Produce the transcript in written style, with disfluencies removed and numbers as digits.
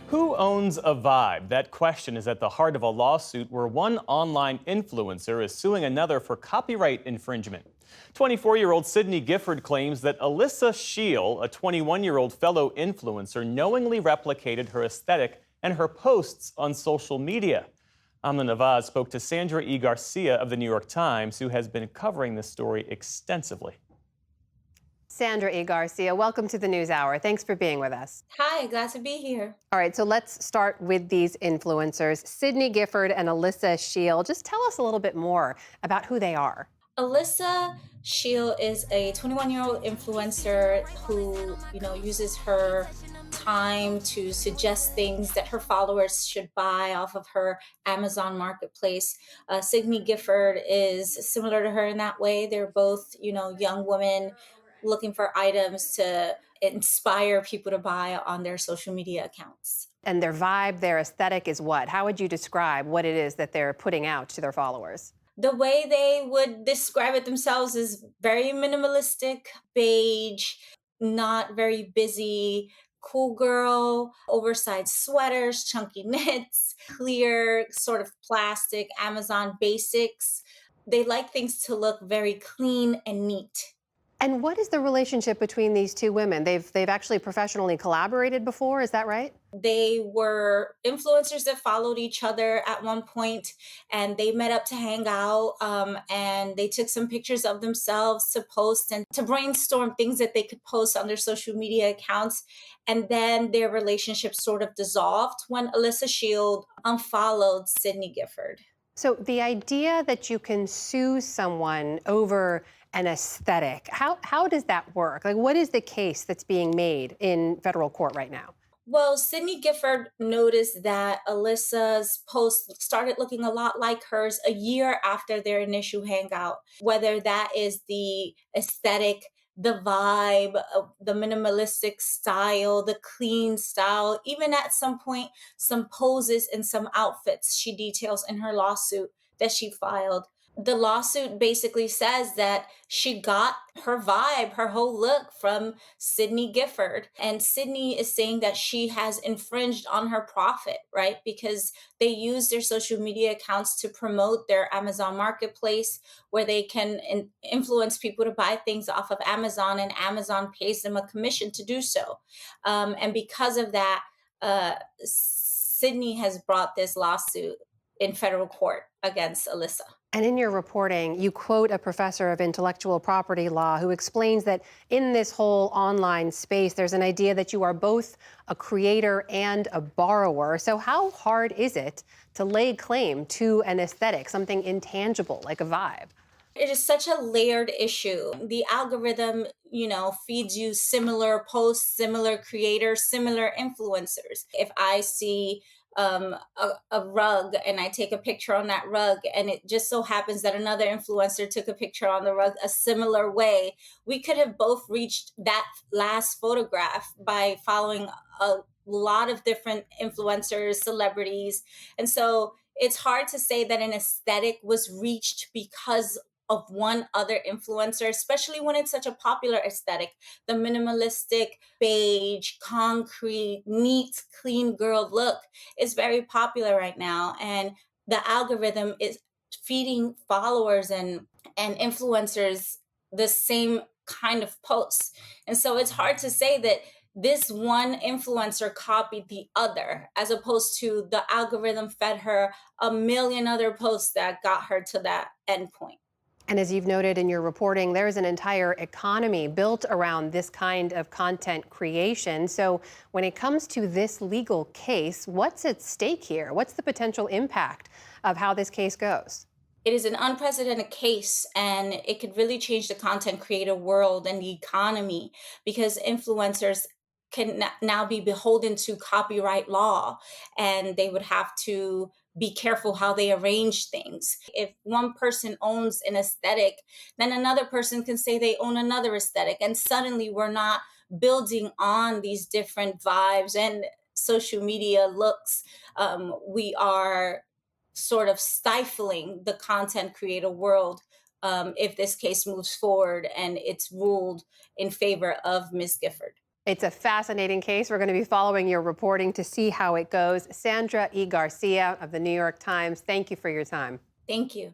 Who owns a vibe? That question is at the heart of a lawsuit where one online influencer is suing another for copyright infringement. 24-year-old Sydney Gifford claims that Alyssa Scheel, a 21-year-old fellow influencer, knowingly replicated her aesthetic and her posts on social media. Amna Nawaz spoke to Sandra E. Garcia of the New York Times, who has been covering this story extensively. Sandra E. Garcia, welcome to the News Hour. Thanks for being with us. Hi, glad to be here. All right, so let's start with these influencers, Sydney Gifford and Alyssa Scheel. Just tell us a little bit more about who they are. Alyssa Scheel is a 21-year-old influencer who, uses her time to suggest things that her followers should buy off of her Amazon marketplace. Sydney Gifford is similar to her in that way. They're both, young women looking for items to inspire people to buy on their social media accounts. And their vibe, their aesthetic is what? How would you describe what it is that they're putting out to their followers? The way they would describe it themselves is very minimalistic, beige, not very busy, cool girl, oversized sweaters, chunky knits, clear sort of plastic Amazon basics. They like things to look very clean and neat. And what is the relationship between these two women? They've actually professionally collaborated before, is that right? They were influencers that followed each other at one point, and they met up to hang out. And they took some pictures of themselves to post and to brainstorm things that they could post on their social media accounts. And then their relationship sort of dissolved when Alyssa Shield unfollowed Sydney Gifford. So the idea that you can sue someone over an aesthetic, how does that work? Like, what is the case that's being made in federal court right now? Well, Sydney Gifford noticed that Alyssa's post started looking a lot like hers a year after their initial hangout, whether that is the aesthetic, the vibe, the minimalistic style, the clean style, even at some point, some poses and some outfits she details in her lawsuit that she filed. The lawsuit basically says that she got her vibe, her whole look from Sydney Gifford. And Sydney is saying that she has infringed on her profit, right? Because they use their social media accounts to promote their Amazon marketplace where they can influence people to buy things off of Amazon, and Amazon pays them a commission to do so. And because of that, Sydney has brought this lawsuit in federal court against Alyssa. And in your reporting, you quote a professor of intellectual property law who explains that in this whole online space, there's an idea that you are both a creator and a borrower. So how hard is it to lay claim to an aesthetic, something intangible like a vibe? It is such a layered issue. The algorithm, feeds you similar posts, similar creators, similar influencers. If I see a rug and I take a picture on that rug, and it just so happens that another influencer took a picture on the rug a similar way, we could have both reached that last photograph by following a lot of different influencers, celebrities. And so it's hard to say that an aesthetic was reached because of one other influencer, especially when it's such a popular aesthetic. The minimalistic, beige, concrete, neat, clean girl look is very popular right now. And the algorithm is feeding followers and influencers the same kind of posts. And so it's hard to say that this one influencer copied the other, as opposed to the algorithm fed her a million other posts that got her to that endpoint. And as you've noted in your reporting, there's an entire economy built around this kind of content creation. So when it comes to this legal case, what's at stake here? What's the potential impact of how this case goes? It is an unprecedented case, and it could really change the content creator world and the economy, because influencers can now be beholden to copyright law, and they would have to be careful how they arrange things. If one person owns an aesthetic, then another person can say they own another aesthetic, and suddenly we're not building on these different vibes and social media looks. We are sort of stifling the content creator world if this case moves forward and it's ruled in favor of Ms. Gifford. It's a fascinating case. We're going to be following your reporting to see how it goes. Sandra E. Garcia of the New York Times, thank you for your time. Thank you.